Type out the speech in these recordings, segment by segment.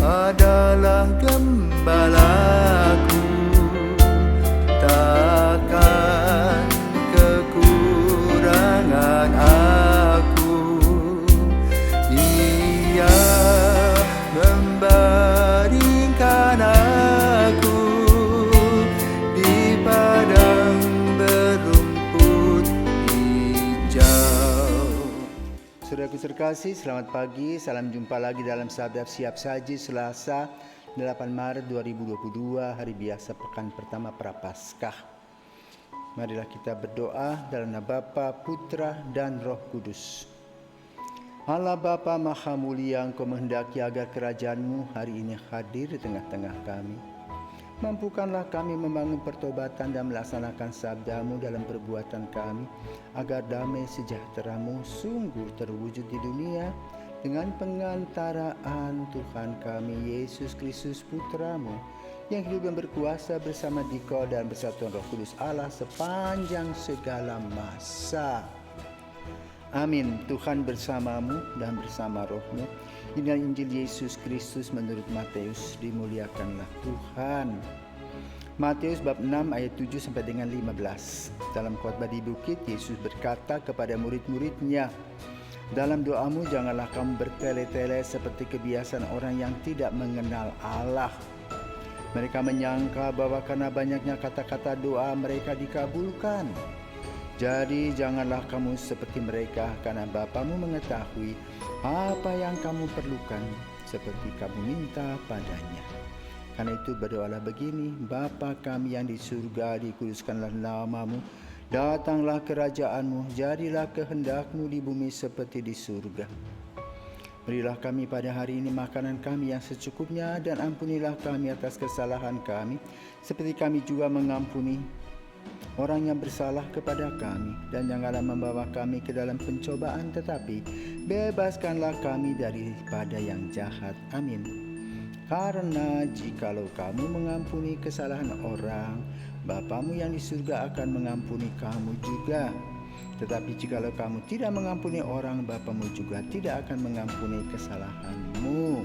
adalah gembalaku, takkan kekurangan aku. Ia membaringkan aku di padang berumput hijau. Saudaraku terkasih, selamat pagi. Salam jumpa lagi dalam Sabda Siap Saji Selasa 8 Maret 2022, hari biasa pekan pertama Prapaskah. Marilah kita berdoa dalam nama Bapa, Putra, dan Roh Kudus. Allah Bapa Maha Mulia, Engkau menghendaki agar kerajaan-Mu hari ini hadir di tengah-tengah kami. Mampukanlah kami membangun pertobatan dan melaksanakan sabda-Mu dalam perbuatan kami, agar damai sejahtera-Mu sungguh terwujud di dunia dengan pengantaraan Tuhan kami Yesus Kristus Putra-Mu, yang hidup dan berkuasa bersama Dikau dan bersatuan Roh Kudus Allah sepanjang segala masa. Amin. Tuhan bersamamu dan bersama rohmu. Inilah Injil Yesus Kristus menurut Matius. Dimuliakanlah Tuhan. Matius bab 6 ayat 7 sampai dengan 15. Dalam khotbah di bukit, Yesus berkata kepada murid-muridnya, "Dalam doamu janganlah kamu bertele-tele seperti kebiasaan orang yang tidak mengenal Allah. Mereka menyangka bahwa karena banyaknya kata-kata doa mereka dikabulkan. Jadi janganlah kamu seperti mereka, karena Bapamu mengetahui apa yang kamu perlukan seperti kamu minta padanya. Karena itu berdoalah begini, Bapa kami yang di surga, dikuduskanlah nama-Mu, datanglah kerajaan-Mu, jadilah kehendak-Mu di bumi seperti di surga. Berilah kami pada hari ini makanan kami yang secukupnya, dan ampunilah kami atas kesalahan kami, seperti kami juga mengampuni orang yang bersalah kepada kami. Dan janganlah membawa kami ke dalam pencobaan, tetapi bebaskanlah kami daripada yang jahat. Amin. Karena jikalau kamu mengampuni kesalahan orang, Bapamu yang di surga akan mengampuni kamu juga. Tetapi jikalau kamu tidak mengampuni orang, Bapamu juga tidak akan mengampuni kesalahanmu."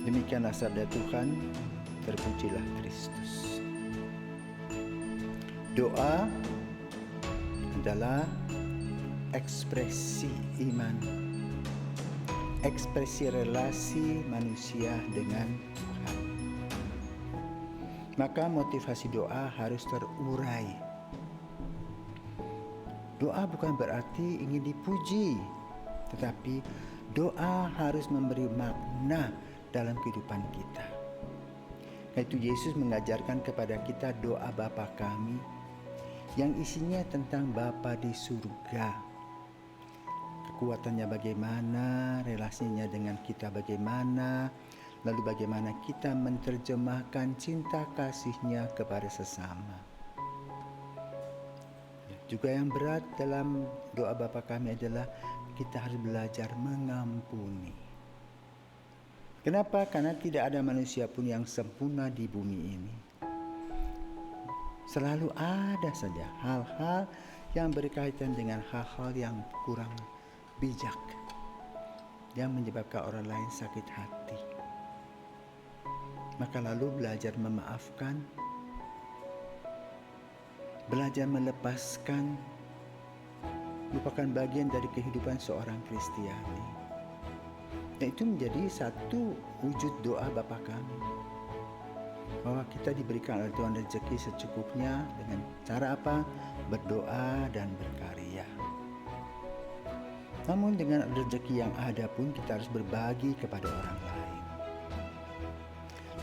Demikianlah sabda Tuhan. Terpujilah Kristus. Doa adalah ekspresi iman, ekspresi relasi manusia dengan Tuhan. Maka motivasi doa harus terurai. Doa bukan berarti ingin dipuji, tetapi doa harus memberi makna dalam kehidupan kita. Karena itu Yesus mengajarkan kepada kita doa Bapa kami, yang isinya tentang Bapa di surga. Kekuatannya bagaimana, relasinya dengan kita bagaimana, lalu bagaimana kita menerjemahkan cinta kasih-Nya kepada sesama. Juga yang berat dalam doa Bapa kami adalah kita harus belajar mengampuni. Kenapa? Karena tidak ada manusia pun yang sempurna di bumi ini. Selalu ada saja hal-hal yang berkaitan dengan hal-hal yang kurang bijak, yang menyebabkan orang lain sakit hati. Maka lalu belajar memaafkan, belajar melepaskan, merupakan bagian dari kehidupan seorang Kristiani. Dan itu menjadi satu wujud doa Bapa kami, bahwa kita diberikan oleh Tuhan rezeki secukupnya. Dengan cara apa? Berdoa dan berkarya. Namun dengan rezeki yang ada pun kita harus berbagi kepada orang lain.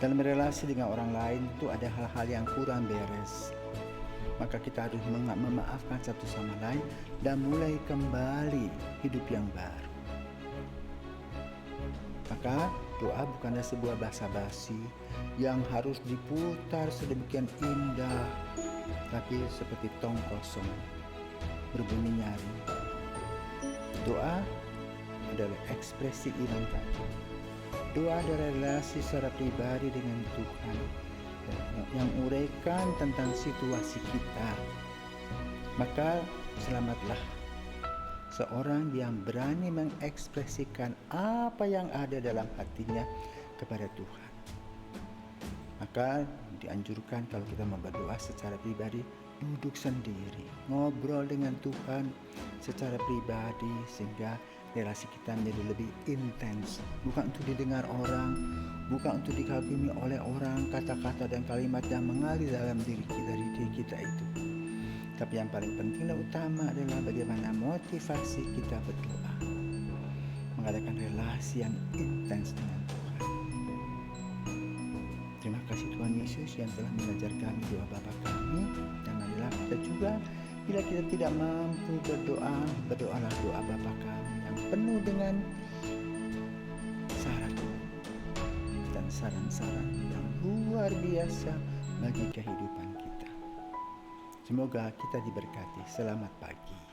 Dalam relasi dengan orang lain itu ada hal-hal yang kurang beres, maka kita harus memaafkan satu sama lain dan mulai kembali hidup yang baru. Maka doa bukanlah sebuah basa-basi yang harus diputar sedemikian indah, tapi seperti tong kosong berbunyi nyaring. Doa adalah ekspresi iman tadi. Doa adalah relasi secara pribadi dengan Tuhan yang uraikan tentang situasi kita. Maka selamatlah seorang yang berani mengekspresikan apa yang ada dalam hatinya kepada Tuhan. Maka dianjurkan kalau kita mau berdoa secara pribadi, duduk sendiri, ngobrol dengan Tuhan secara pribadi sehingga relasi kita menjadi lebih intens. Bukan untuk didengar orang, bukan untuk dikagumi oleh orang, kata-kata dan kalimat yang mengalir dalam diri kita itu. Tapi yang paling penting dan utama adalah bagaimana motivasi kita berdoa, mengadakan relasi yang intens dengan Tuhan. Terima kasih Tuhan Yesus yang telah mengajar kami doa Bapa kami, dan marilah kita juga bila kita tidak mampu berdoa, berdoalah doa Bapa kami yang penuh dengan syarat dan saran-saran yang luar biasa bagi kehidupan kita. Semoga kita diberkati. Selamat pagi.